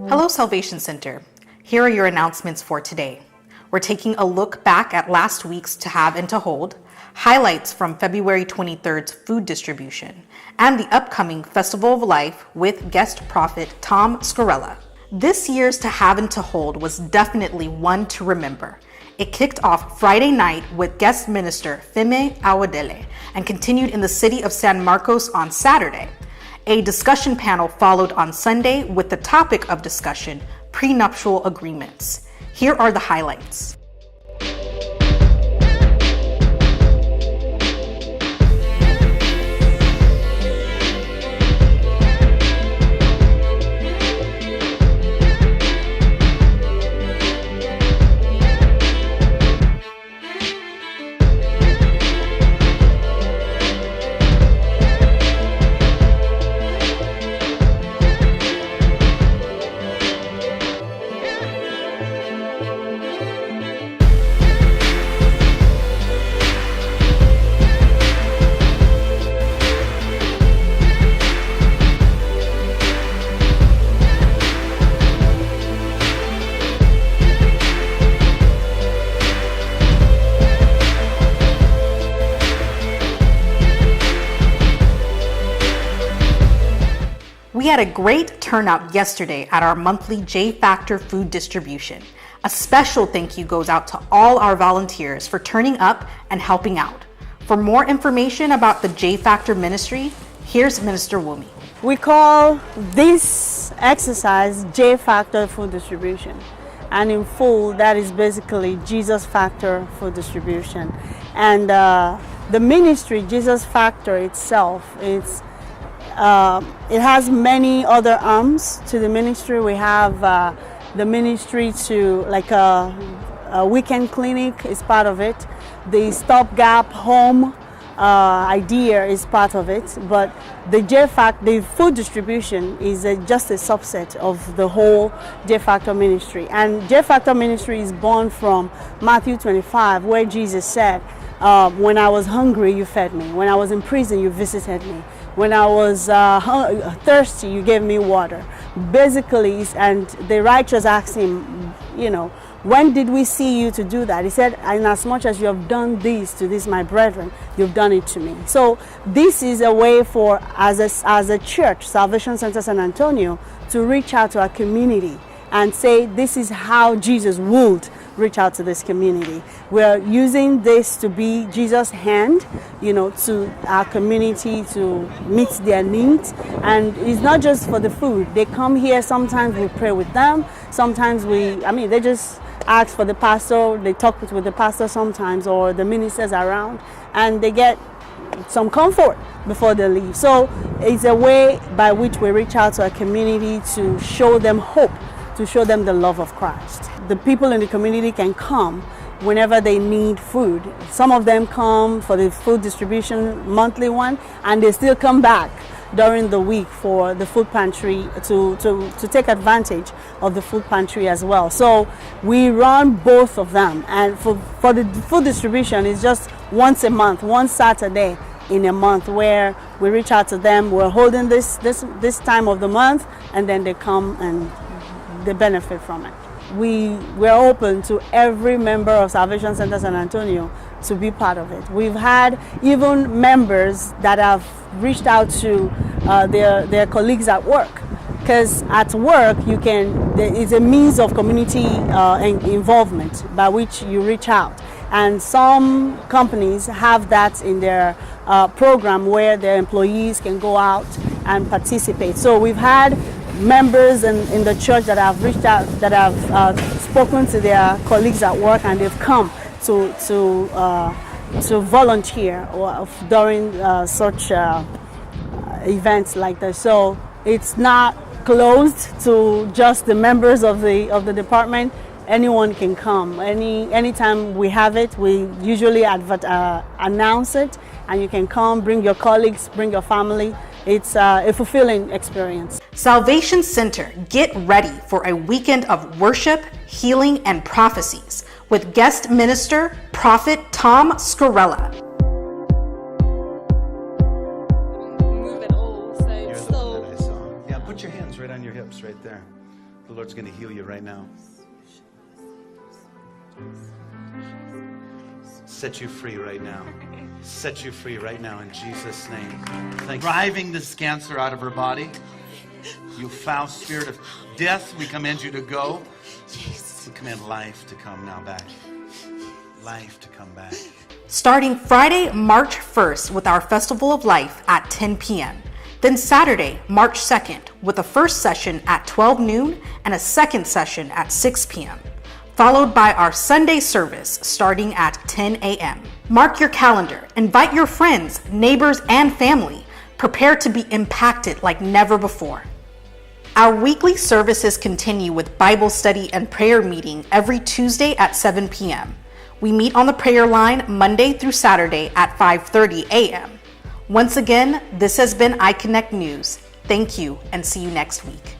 Hello, Salvation Center. Here are your announcements for today. We're taking a look back at last week's To Have and To Hold, highlights from February 23rd's food distribution, and the upcoming Festival of Life with guest prophet Tom Scarella. This year's To Have and To Hold was definitely one to remember. It kicked off Friday night with guest minister Femi Awadele and continued in the city of San Marcos on Saturday. A discussion panel followed on Sunday with the topic of discussion, prenuptial agreements. Here are the highlights. We had a great turnout yesterday at our monthly J Factor food distribution. A special thank you goes out to all our volunteers for turning up and helping out. For more information about the J Factor ministry, here's Minister Wumi. We call this exercise J Factor food distribution. And in full, that is basically Jesus Factor food distribution. And the ministry, Jesus Factor itself, it has many other arms to the ministry. We have the ministry to like a weekend clinic is part of it. The stopgap home idea is part of it. But the food distribution is just a subset of the whole J Factor ministry. And J Factor ministry is born from Matthew 25, where Jesus said, when I was hungry, you fed me. When I was in prison, you visited me. When I was thirsty, you gave me water. Basically, and the righteous asked him, when did we see you to do that? He said, and as much as you have done this to this, my brethren, you've done it to me. So this is a way for, as a church, Salvation Center San Antonio, to reach out to our community and say, this is how Jesus would reach out to this community. We're using this to be Jesus' hand, to our community to meet their needs. And it's not just for the food. They come here, sometimes we pray with them. Sometimes they just ask for the pastor, they talk with the pastor sometimes, or the ministers around, and they get some comfort before they leave. So it's a way by which we reach out to our community to show them hope, to show them the love of Christ. The people in the community can come whenever they need food. Some of them come for the food distribution monthly one, and they still come back during the week for the food pantry to take advantage of the food pantry as well. So we run both of them, and for the food distribution, it's just once a month, one Saturday in a month, where we reach out to them. We're holding this time of the month, and then they come and they benefit from it. We're open to every member of Salvation Center San Antonio to be part of it. We've had even members that have reached out to their colleagues at work, because at work it's a means of community involvement by which you reach out. And some companies have that in their program where their employees can go out and participate. So we've had members in the church that have reached out, that have spoken to their colleagues at work, and they've come to volunteer during such events like this. So it's not closed to just the members of the department. Anyone can come. Anytime we have it, we usually announce it, and you can come, bring your colleagues, bring your family. It's a fulfilling experience. Salvation Center, get ready for a weekend of worship, healing, and prophecies with guest minister, Prophet Tom Scarella. Move it all, so slow. Yeah, put your hands right on your hips right there. The Lord's going to heal you right now. Set you free right now. Set you free right now in Jesus' name. Driving this cancer out of her body. You foul spirit of death, we command you to go. We command life to come now back. Life to come back. Starting Friday, March 1st with our Festival of Life at 10 p.m. Then Saturday, March 2nd with a first session at 12 noon and a second session at 6 p.m. Followed by our Sunday service starting at 10 a.m. Mark your calendar, invite your friends, neighbors, and family. Prepare to be impacted like never before. Our weekly services continue with Bible study and prayer meeting every Tuesday at 7 p.m. We meet on the prayer line Monday through Saturday at 5:30 a.m. Once again, this has been iConnect News. Thank you and see you next week.